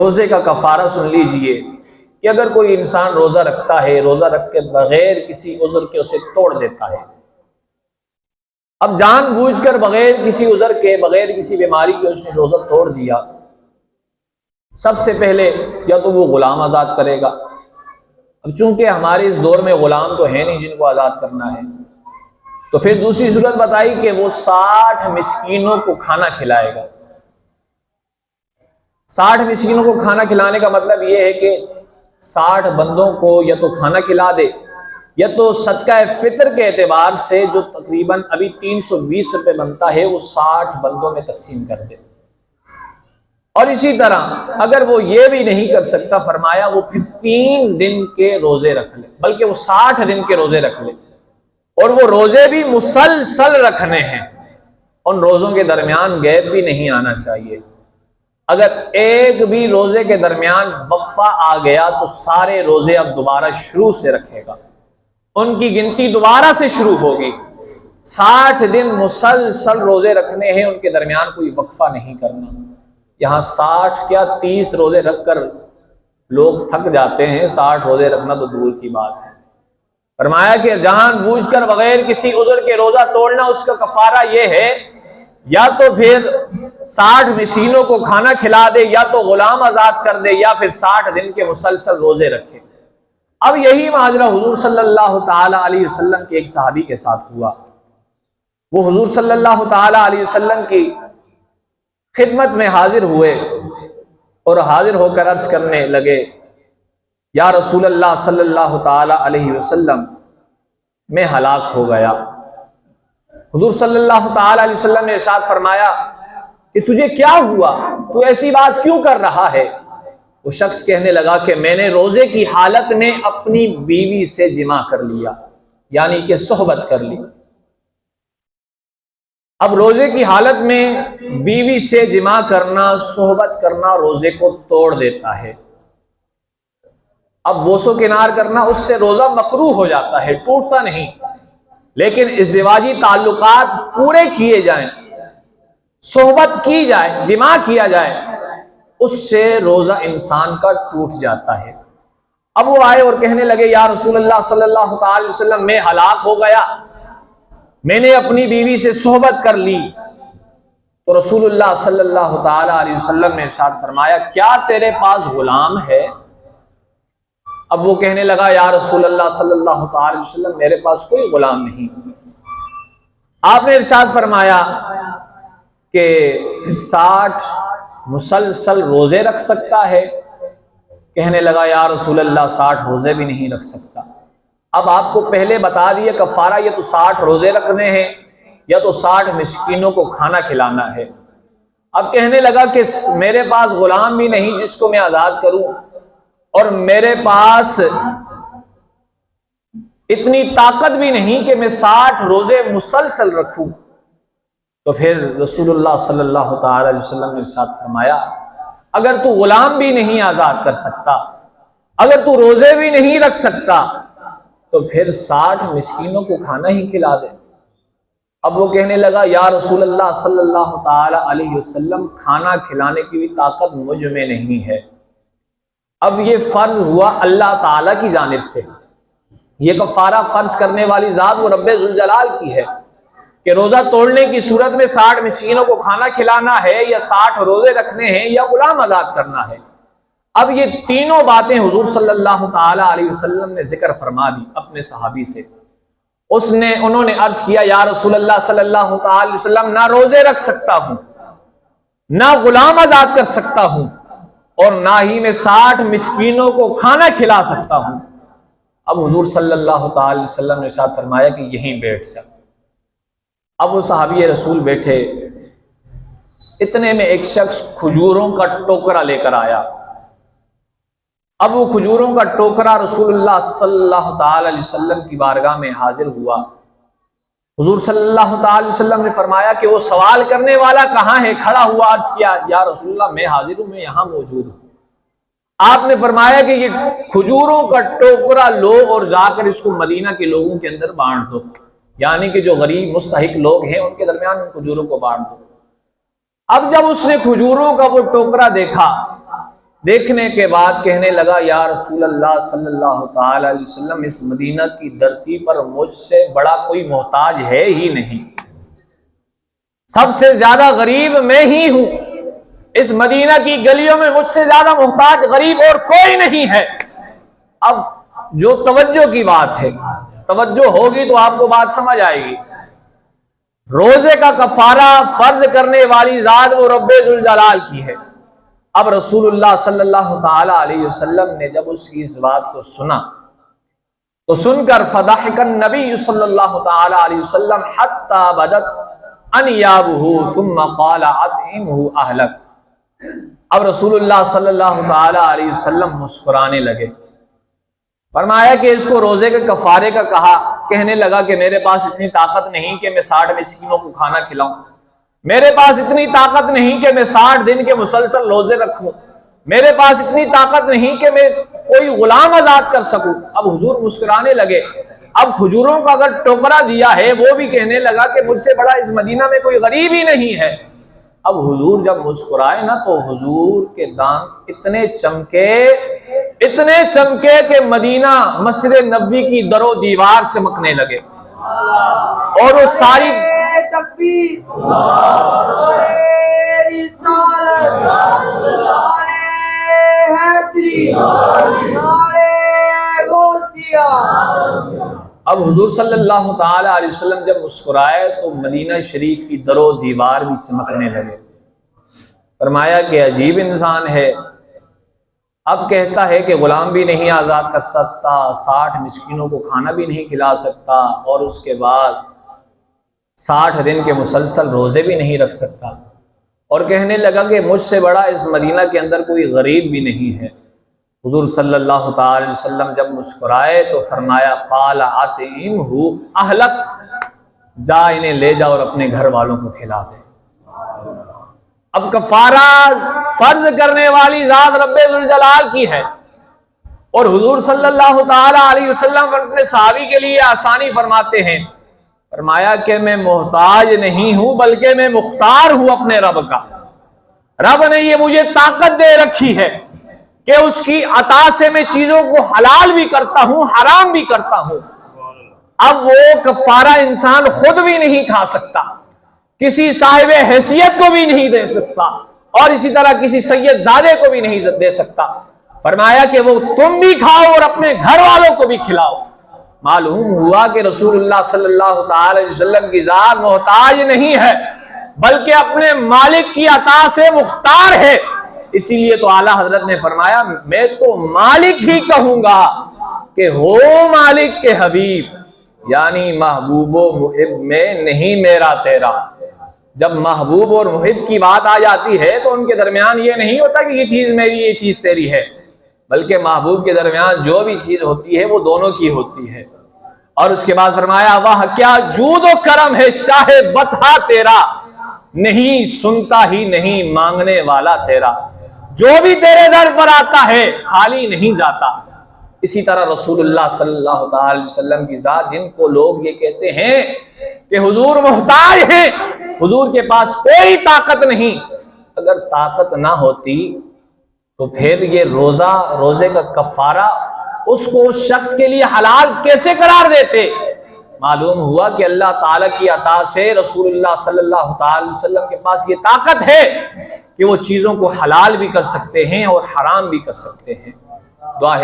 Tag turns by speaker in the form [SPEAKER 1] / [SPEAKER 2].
[SPEAKER 1] روزے کا کفارہ سن لیجئے کہ اگر کوئی انسان روزہ رکھتا ہے، روزہ رکھ کے بغیر کسی عذر کے اسے توڑ دیتا ہے، اب جان بوجھ کر بغیر کسی عذر کے، بغیر کسی بیماری کے اس نے روزہ توڑ دیا، سب سے پہلے یا تو وہ غلام آزاد کرے گا۔ اب چونکہ ہمارے اس دور میں غلام تو ہے نہیں جن کو آزاد کرنا ہے، تو پھر دوسری صورت بتائی کہ وہ 60 مسکینوں کو کھانا کھلائے گا۔ 60 مسکینوں کو کھانا کھلانے کا مطلب یہ ہے کہ 60 بندوں کو یا تو کھانا کھلا دے، یا تو صدقہ فطر کے اعتبار سے جو تقریباً ابھی 320 روپے بنتا ہے وہ 60 بندوں میں تقسیم کر دے۔ اور اسی طرح اگر وہ یہ بھی نہیں کر سکتا، فرمایا وہ پھر 3 دن کے روزے رکھ لے، بلکہ وہ 60 دن کے روزے رکھ لے، اور وہ روزے بھی مسلسل رکھنے ہیں، ان روزوں کے درمیان گیپ بھی نہیں آنا چاہیے۔ اگر ایک بھی روزے کے درمیان وقفہ آ گیا تو سارے روزے اب دوبارہ شروع سے رکھے گا، ان کی گنتی دوبارہ سے شروع ہوگی۔ 60 دن مسلسل روزے رکھنے ہیں، ان کے درمیان کوئی وقفہ نہیں کرنا۔ یہاں 60 کیا 30 روزے رکھ کر لوگ تھک جاتے ہیں، 60 روزے رکھنا تو دور کی بات ہے۔ فرمایا کہ جان بوجھ کر بغیر کسی عذر کے روزہ توڑنا، اس کا کفارہ یہ ہے یا تو پھر 60 مسکینوں کو کھانا کھلا دے، یا تو غلام آزاد کر دے، یا پھر 60 دن کے مسلسل روزے رکھے۔ اب یہی ماجرا حضور صلی اللہ تعالی علیہ وسلم کے ایک صحابی کے ساتھ ہوا۔ وہ حضور صلی اللہ تعالی علیہ وسلم کی خدمت میں حاضر ہوئے اور حاضر ہو کر عرض کرنے لگے، یا رسول اللہ صلی اللہ تعالی علیہ وسلم، میں ہلاک ہو گیا۔ حضور صلی اللہ تعالی علیہ وسلم نے ارشاد فرمایا کہ تجھے کیا ہوا، تو ایسی بات کیوں کر رہا ہے؟ وہ شخص کہنے لگا کہ میں نے روزے کی حالت میں اپنی بیوی سے جماع کر لیا، یعنی کہ صحبت کر لی۔ اب روزے کی حالت میں بیوی سے جماع کرنا، صحبت کرنا روزے کو توڑ دیتا ہے۔ اب بوس و کنار کرنا اس سے روزہ مکروہ ہو جاتا ہے، ٹوٹتا نہیں، لیکن ازدواجی تعلقات پورے کیے جائیں، صحبت کی جائے، جماع کیا جائے، اس سے روزہ انسان کا ٹوٹ جاتا ہے۔ اب وہ آئے اور کہنے لگے، یا رسول اللہ صلی اللہ تعالی وسلم، میں ہلاک ہو گیا، میں نے اپنی بیوی سے صحبت کر لی۔ تو رسول اللہ صلی اللہ تعالی علیہ وسلم نے ارشاد فرمایا، کیا تیرے پاس غلام ہے؟ اب وہ کہنے لگا، یا رسول اللہ صلی اللہ تعالی وسلم، میرے پاس کوئی غلام نہیں۔ آپ نے ارشاد فرمایا کہ 60 مسلسل روزے رکھ سکتا ہے؟ کہنے لگا، یا رسول اللہ 60 روزے بھی نہیں رکھ سکتا۔ اب آپ کو پہلے بتا دیا کفارہ یہ تو 60 روزے رکھنے ہیں، یا تو 60 مسکینوں کو کھانا کھلانا ہے۔ اب کہنے لگا کہ میرے پاس غلام بھی نہیں جس کو میں آزاد کروں، اور میرے پاس اتنی طاقت بھی نہیں کہ میں 60 روزے مسلسل رکھوں۔ تو پھر رسول اللہ صلی اللہ تعالی علیہ وسلم نے ارشاد فرمایا، اگر تو غلام بھی نہیں آزاد کر سکتا، اگر تو روزے بھی نہیں رکھ سکتا، تو پھر 60 مسکینوں کو کھانا ہی کھلا دے۔ اب وہ کہنے لگا، یا رسول اللہ صلی اللہ تعالی علیہ وسلم، کھانا کھلانے کی بھی طاقت مجھ میں نہیں ہے۔ اب یہ فرض ہوا اللہ تعالی کی جانب سے، یہ کفارہ فرض کرنے والی ذات وہ رب ذوالجلال کی ہے کہ روزہ توڑنے کی صورت میں 60 مسکینوں کو کھانا کھلانا ہے، یا 60 روزے رکھنے ہیں، یا غلام آزاد کرنا ہے۔ اب یہ تینوں باتیں حضور صلی اللہ تعالی علیہ وسلم نے ذکر فرما دی اپنے صحابی سے۔ انہوں نے عرض کیا، یا رسول اللہ صلی اللہ تعالی علیہ وسلم، نہ روزے رکھ سکتا ہوں، نہ غلام آزاد کر سکتا ہوں، اور نہ ہی میں 60 مسکینوں کو کھانا کھلا سکتا ہوں۔ اب حضور صلی اللہ تعالی علیہ وسلم نے ارشاد فرمایا کہ یہیں بیٹھ جا۔ اب وہ صحابی رسول بیٹھے، اتنے میں ایک شخص کھجوروں کا ٹوکرا لے کر آیا۔ اب وہ کھجوروں کا ٹوکرا رسول اللہ صلی اللہ تعالی علیہ وسلم کی بارگاہ میں حاضر ہوا۔ حضور صلی اللہ تعالی علیہ وسلم نے فرمایا کہ وہ سوال کرنے والا کہاں ہے؟ کھڑا ہوا عرض کیا، یا رسول اللہ میں حاضر ہوں، میں یہاں موجود ہوں۔ آپ نے فرمایا کہ یہ کھجوروں کا ٹوکرا لو اور جا کر اس کو مدینہ کے لوگوں کے اندر بانٹ دو، یعنی کہ جو غریب مستحق لوگ ہیں ان کے درمیان ان کھجوروں کو بانٹ دو۔ اب جب اس نے کھجوروں کا وہ ٹوکرا دیکھا دیکھنے کے بعد کہنے لگا یا رسول اللہ صلی اللہ تعالی علیہ وسلم، اس مدینہ کی دھرتی پر مجھ سے بڑا کوئی محتاج ہے ہی نہیں، سب سے زیادہ غریب میں ہی ہوں، اس مدینہ کی گلیوں میں مجھ سے زیادہ محتاج غریب اور کوئی نہیں ہے۔ اب جو توجہ کی بات ہے، توجہ ہوگی تو آپ کو بات سمجھ آئے گی۔ روزے کا کفارہ فرض کرنے والی ذات وہ رب ذوالجلال کی ہے۔ اب رسول اللہ صلی اللہ تعالی علیہ وسلم نے جب اس کی اس بات کو سنا تو سن کر فضحک النبی صلی اللہ تعالی علیہ وسلم حتی بدت انیابہ ثم قال اطعمہ اہلک۔ اب رسول اللہ صلی اللہ تعالی علیہ وسلم مسکرانے لگے، فرمایا کہ اس کو روزے کے کفارے کا کہا، کہنے لگا کہ میرے پاس اتنی طاقت نہیں کہ میں 60 مسکینوں کو کھانا کھلاؤں، میرے پاس اتنی طاقت نہیں کہ میں 60 دن کے مسلسل روزے رکھوں، میرے پاس اتنی طاقت نہیں کہ میں کوئی غلام آزاد کر سکوں۔ اب حضور مسکرانے لگے۔ اب کھجوروں کا اگر ٹوکرا دیا ہے، وہ بھی کہنے لگا کہ مجھ سے بڑا اس مدینہ میں کوئی غریب ہی نہیں ہے۔ اب حضور جب مسکرائے نا تو حضور کے دانت اتنے چمکے کہ مدینہ مسجد نبوی کی در و دیوار چمکنے لگے، اور وہ ساری اب حضور صلی اللہ تعالی علیہ وسلم جب مسکرائے تو مدینہ شریف کی در و دیوار بھی چمکنے لگے۔ فرمایا کہ عجیب انسان ہے، اب کہتا ہے کہ غلام بھی نہیں آزاد کر سکتا، 60 مسکینوں کو کھانا بھی نہیں کھلا سکتا، اور اس کے بعد 60 دن کے مسلسل روزے بھی نہیں رکھ سکتا، اور کہنے لگا کہ مجھ سے بڑا اس مدینہ کے اندر کوئی غریب بھی نہیں ہے۔ حضور صلی اللہ تعالی علیہ وسلم جب مسکرائے تو فرمایا قال اطعمہ اہلک، جا انہیں لے جا اور اپنے گھر والوں کو کھلا دے۔ اب کفارہ فرض کرنے والی ذات رب ذوالجلال کی ہے، اور حضور صلی اللہ تعالی علیہ وسلم اپنے صحابی کے لیے آسانی فرماتے ہیں، فرمایا کہ میں محتاج نہیں ہوں بلکہ میں مختار ہوں اپنے رب کا۔ رب نے یہ مجھے طاقت دے رکھی ہے کہ اس کی عطا سے میں چیزوں کو حلال بھی کرتا ہوں، حرام بھی کرتا ہوں۔ اب وہ کفارہ انسان خود بھی نہیں کھا سکتا، کسی صاحب حیثیت کو بھی نہیں دے سکتا، اور اسی طرح کسی سید زادے کو بھی نہیں دے سکتا۔ فرمایا کہ وہ تم بھی کھاؤ اور اپنے گھر والوں کو بھی کھلاؤ۔ معلوم ہوا کہ رسول اللہ صلی اللہ تعالی علیہ وسلم کی ذات محتاج نہیں ہے بلکہ اپنے مالک کی عطا سے مختار ہے۔ اسی لیے تو اعلیٰ حضرت نے فرمایا میں تو مالک ہی کہوں گا کہ ہو مالک کے حبیب، یعنی محبوب و محب میں نہیں میرا تیرا۔ جب محبوب اور محب کی بات آ جاتی ہے تو ان کے درمیان یہ نہیں ہوتا کہ یہ چیز میری یہ چیز تیری ہے، بلکہ محبوب کے درمیان جو بھی چیز ہوتی ہے وہ دونوں کی ہوتی ہے۔ اور اس کے بعد فرمایا واہ کیا جود و کرم ہے شاہ بطحہ تیرا، نہیں سنتا ہی نہیں مانگنے والا تیرا، جو بھی تیرے در پر آتا ہے خالی نہیں جاتا۔ اسی طرح رسول اللہ صلی اللہ تعالی علیہ وسلم کی ذات، جن کو لوگ یہ کہتے ہیں کہ حضور محتاج ہیں، حضور کے پاس کوئی طاقت نہیں، اگر طاقت نہ ہوتی تو پھر یہ روزے کا کفارہ اس کو اس شخص کے لیے حلال کیسے قرار دیتے؟ معلوم ہوا کہ اللہ تعالیٰ کی عطا سے رسول اللہ صلی اللہ تعالی وسلم کے پاس یہ طاقت ہے کہ وہ چیزوں کو حلال بھی کر سکتے ہیں اور حرام بھی کر سکتے ہیں۔ دعا ہے